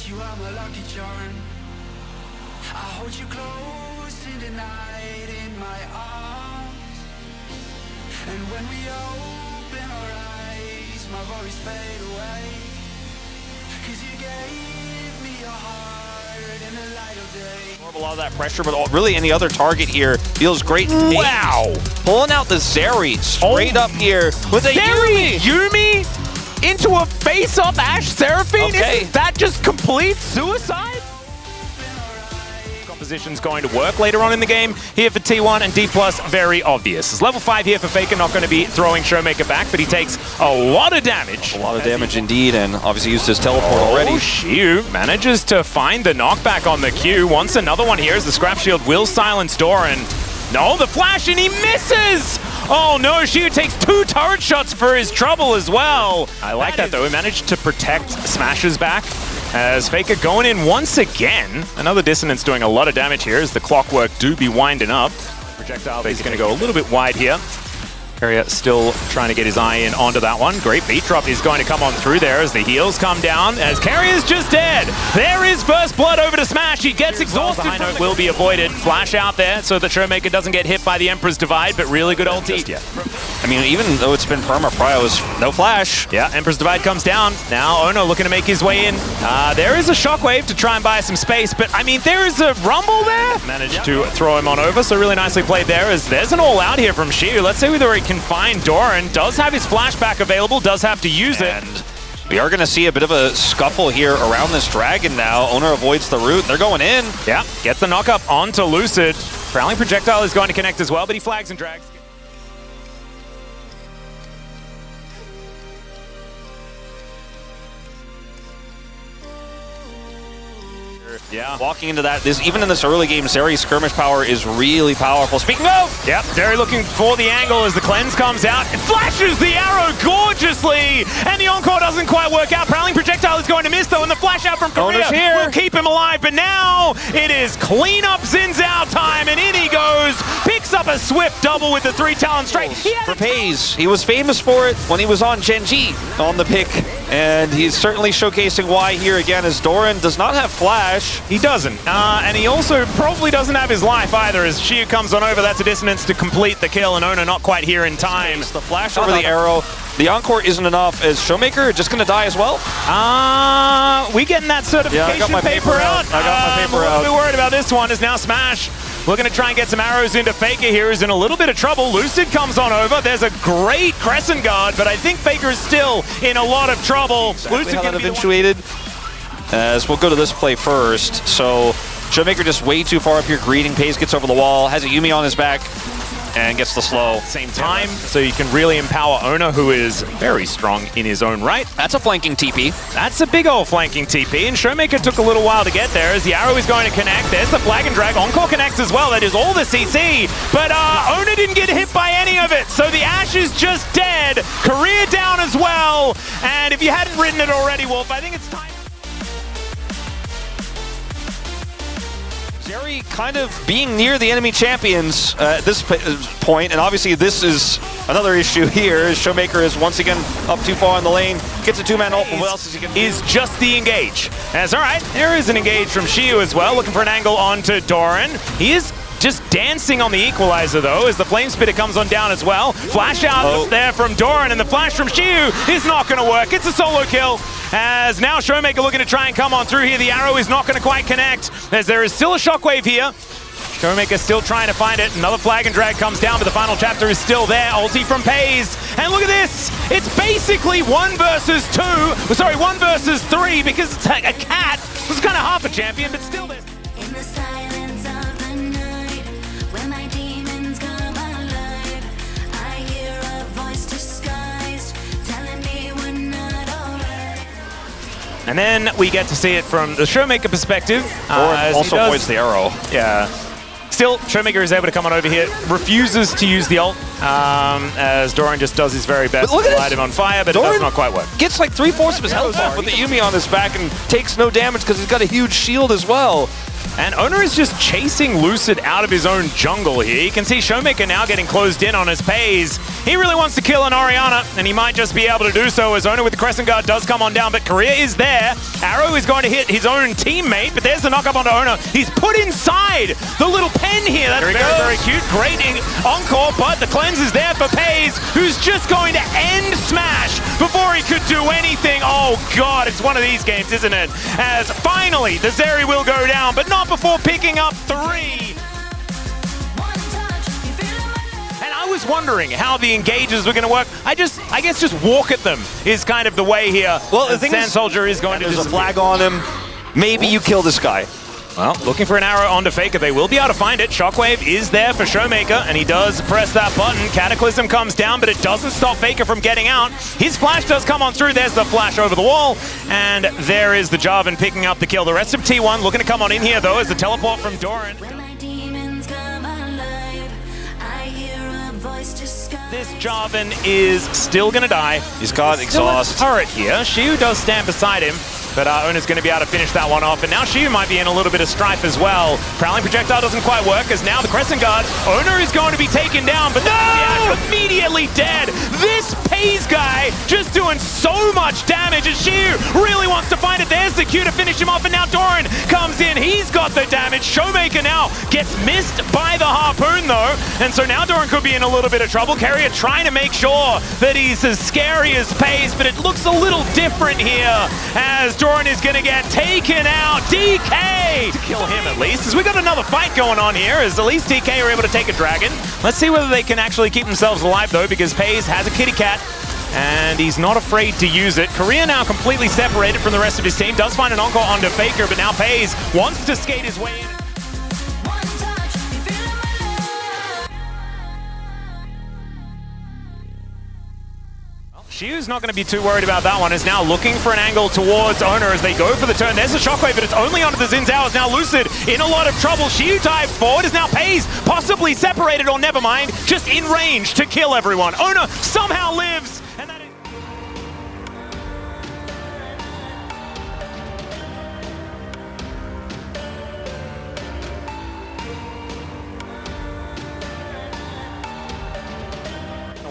you are my lucky charm. I hold you close in the night in my arms. And when we open our eyes, my worries fade away. 'Cause you gave me your heart in the light of day. A lot of that pressure, but really any other target here feels great. Wow! Pulling out the Zeri straight up here with a Yumi into a face-up Ashe Seraphine? Okay. Isn't that just complete suicide? Composition's going to work later on in the game here for T1, and D+ very obvious. It's level 5 here for Faker, not going to be throwing Showmaker back, but he takes a lot of damage. A lot of damage indeed, and obviously used his teleport already. Xiu manages to find the knockback on the Q. Wants another one here as the Scrap Shield will silence Doran. No, the flash, and he misses! Oh no, Xiu takes 2 turret shots for his trouble as well. I like that though, he managed to protect Smash's back. As Faker going in once again. Another Dissonance doing a lot of damage here as the Clockwork do be winding up. Projectile is going to go a little bit wide here. Carrier still trying to get his eye in onto that one. Great beat drop is going to come on through there as the heals come down. As Carrier's just dead. There is first blood over to Smash. He gets exhausted. The high note will be avoided. Flash out there so that Showmaker doesn't get hit by the Emperor's Divide, but really good ulti. I mean, even though it's been perma prio, was no flash. Yeah, Emperor's Divide comes down. Now Ono looking to make his way in. There is a Shockwave to try and buy some space, but I mean, there is a Rumble there. Managed to throw him on over, so really nicely played there as there's an all out here from Xiu. Let's see whether he can find Doran. Does have his flashback available, does have to use it. And we are going to see a bit of a scuffle here around this dragon now. Owner avoids the root. They're going in. Yeah, gets the knock up onto Lucid. Prowling Projectile is going to connect as well, but he flags and drags. Yeah. Walking into that, even in this early game, Zeri's skirmish power is really powerful. Speaking of! Yep, Zeri looking for the angle as the cleanse comes out. It flashes the arrow gorgeously! And the encore doesn't quite work out. Prowling Projectile is going to miss though, and the flash out from Korea will keep him alive. But now it is clean up Xin Zhao time, and in he goes. Picks up a swift double with the 3 talent straight. For Peyz, he was famous for it when he was on Genji on the pick. And he's certainly showcasing why here again, as Doran does not have flash. He doesn't. And he also probably doesn't have his life either as Xiu comes on over. That's a Dissonance to complete the kill, and Ono not quite here in time. The flash over the arrow. The encore isn't enough. Is Showmaker just going to die as well? We getting that certification I got my paper out. I got my paper out. I'm a little bit worried about this one as now Smash looking to try and get some arrows into Faker here. Is in a little bit of trouble. Lucid comes on over. There's a great Crescent Guard, but I think Faker is still in a lot of trouble. Exactly Lucid how that eventuated. As we'll go to this play first. So Showmaker just way too far up here greeting. Peyz gets over the wall, has a Yumi on his back, and gets the slow. Same time, so you can really empower Ono, who is very strong in his own right. That's a flanking TP. That's a big old flanking TP, and Showmaker took a little while to get there as the arrow is going to connect. There's the flag and drag. Encore connects as well. That is all the CC, but Ono didn't get hit by any of it, so the Ashe is just dead. Career down as well, and if you hadn't written it already, Wolf, I think it's time. Zeri kind of being near the enemy champions at this point, and obviously this is another issue here, as Showmaker is once again up too far in the lane, gets a 2-man ult, but what else is he going to do? Is just the engage. That's all right, there is an engage from Xiu as well, looking for an angle onto Doran. He is just dancing on the equalizer though, as the Flame Spitter comes on down as well. Flash out there from Doran, and the flash from Xiu is not going to work. It's a solo kill. As now Showmaker looking to try and come on through here. The arrow is not going to quite connect, as there is still a shockwave here. Showmaker still trying to find it. Another flag and drag comes down, but the final chapter is still there. Ulti from Peyz. And look at this. It's basically 1 versus 2. Sorry, 1 versus 3, because it's a cat. It was kind of half a champion, but still there. In the silence of the night, when my demons come alive, I hear a voice disguised, telling me we're not alright. And then we get to see it from the Showmaker perspective. Also avoids the arrow. Yeah. Still, Showmaker is able to come on over here, refuses to use the ult, as Doran just does his very best to light him on fire, but Doran, it does not quite work. Gets like 3/4 of his health off with the Yumi on his back and takes no damage because he's got a huge shield as well. And Owner is just chasing Lucid out of his own jungle here. You can see Showmaker now getting closed in on his Peyz. He really wants to kill an Orianna, and he might just be able to do so as Owner with the Crescent Guard does come on down, but Korea is there. Arrow is going to hit his own teammate, but there's the knock up onto Owner. He's put inside the little pen here. That's very cute. Great encore, but the cleanse is there for Peyz, who's just going to end Smash before he could do anything. Oh God, it's one of these games, isn't it? As finally, the Zeri will go down, but not before picking up 3. And I was wondering how the engages were going to work. I guess just walk at them is kind of the way here. Well, the thing Sand is, Soldier is going to there's a flag on him. Maybe you kill this guy. Well, looking for an arrow onto Faker. They will be able to find it. Shockwave is there for Showmaker, and he does press that button. Cataclysm comes down, but it doesn't stop Faker from getting out. His flash does come on through. There's the flash over the wall, and there is the Jarvan picking up the kill. The rest of T1 looking to come on in here, though, as the teleport from Doran. When my demons come alive, I hear a voice disguised. This Jarvan is still going to die. He's got exhaust. Still a turret here. Shiu does stand beside him, but Owner's going to be able to finish that one off. And now Shiu might be in a little bit of strife as well. Prowling projectile doesn't quite work, as now the Crescent Guard. Owner is going to be taken down, but immediately dead. This Peyz guy just doing so much damage, as Shiu really wants to find it. There's the Q to finish him off, and now Doran comes in. He's got the damage. Showmaker now gets missed by the harpoon, though. And so now Doran could be in a little bit of trouble. Carrier trying to make sure that he's as scary as Peyz, but it looks a little different here, as Doran is going to get taken out. DK to kill him at least, as we got another fight going on here, as at least DK are able to take a dragon. Let's see whether they can actually keep themselves alive, though, because Peyz has a kitty cat, and he's not afraid to use it. Korea now completely separated from the rest of his team. Does find an encore onto Faker, but now Peyz wants to skate his way in. Shiu's not going to be too worried about that one. Is now looking for an angle towards Owner as they go for the turn. There's a Shockwave, but it's only onto the Xin Zhao. Now Lucid in a lot of trouble. Shiu dive forward, is now Peyz possibly separated, or never mind, just in range to kill everyone. Owner somehow lives. And that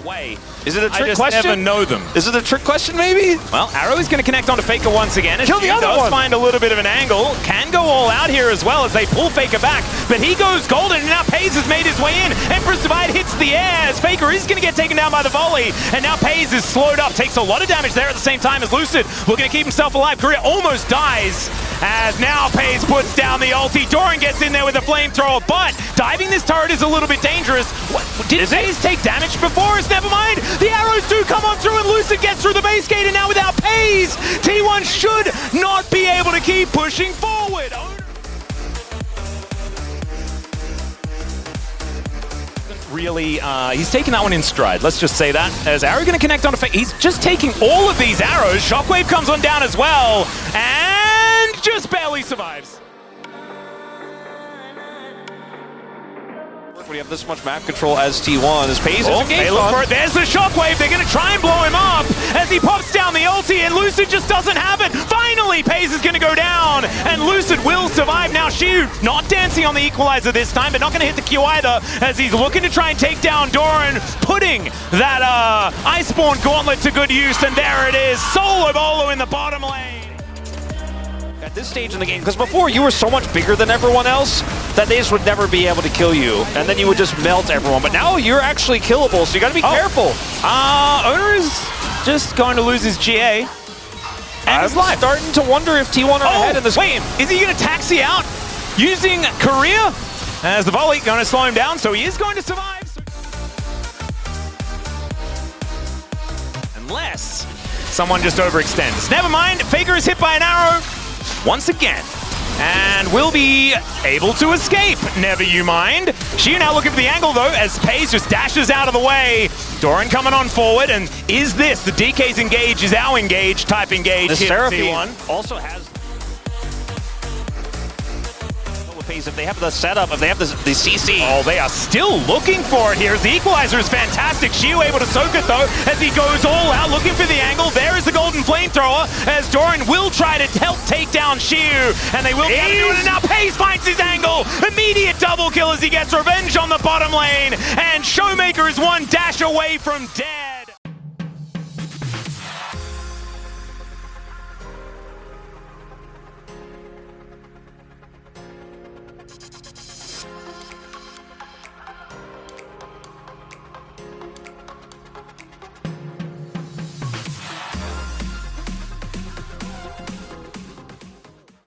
away. Is it a trick I just question? never know them. Is it a trick question, maybe? Well, Arrow is going to connect onto Faker once again. Kill the other one. Find a little bit of an angle. Can go all out here as well as they pull Faker back. But he goes golden, and now Peyz has made his way in. Empress Divide hits the air as Faker is going to get taken down by the volley. And now Peyz is slowed up. Takes a lot of damage there at the same time as Lucid looking to keep himself alive. Korea almost dies. As now Peyz puts down the ulti. Doran gets in there with a flamethrower, but diving this turret is a little bit dangerous. What, did Peyz take damage before us? Never mind. The arrows do come on through, and Lucid gets through the base gate, and now without Peyz, T1 should not be able to keep pushing forward. Really, he's taking that one in stride. Let's just say that. As Arrow going to connect onto Faker. He's just taking all of these arrows. Shockwave comes on down as well, and just barely survives. When you have this much map control as T1, as Peyz is engaged on. There's the Shockwave. They're going to try and blow him up as he pops down the ulti, and Lucid just doesn't have it. Finally, Peyz is going to go down, and Lucid will survive. Now Shiu not dancing on the equalizer this time, but not going to hit the Q either, as he's looking to try and take down Doran, putting that Iceborne Gauntlet to good use, and there it is. Solo Bolo in the bottom lane. At this stage in the game, because before you were so much bigger than everyone else that they just would never be able to kill you, and then you would just melt everyone. But now you're actually killable, so you got to be careful. Owner is just going to lose his GA and his life. Starting to wonder if T1 are ahead in this. Wait, is he going to taxi out using Korea as the volley going to slow him down? So he is going to survive. Unless someone just overextends. Never mind, Faker is hit by an arrow once again, and will be able to escape. Never you mind. Shiu now looking for the angle, though, as Peyz just dashes out of the way. Doran coming on forward, and is this the DK's engage is our engage type engage? The here Seraphine T1 also has Peyz, if they have the setup, if they have the CC. Oh, they are still looking for it. Here's the equalizer is fantastic. Xiu able to soak it though as he goes all out looking for the angle. There is the golden flamethrower as Doran will try to help take down Xiu, and they will be able to do it. And now Peyz finds his angle. Immediate double kill as he gets revenge on the bottom lane, and Showmaker is one dash away from death.